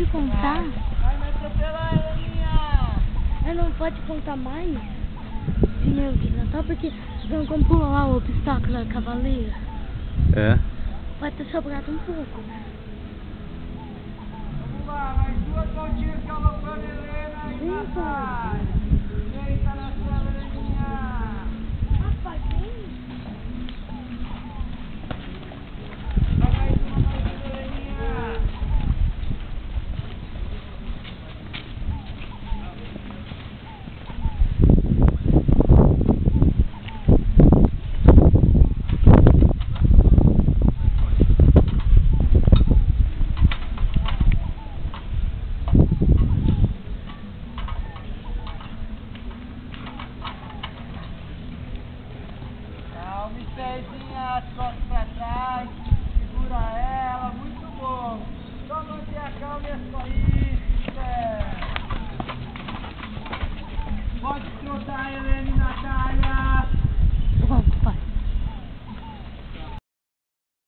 pode contar? Vai me atropelar, Heleninha! Mas não pode contar mais pneu de Natal, porque vão como pular lá o obstáculo da cavaleira. É. Pode ter sobrado um pouco. Vamos lá, mais 2 voltinhas galopando, Helena aí Sim, na pai. Deita na cela, Heleninha! Rapaz, tem? Vai mais uma, Heleninha! Calma, pezinha, as costas pra trás, segura ela, muito bom. Só manter a calma e é só isso.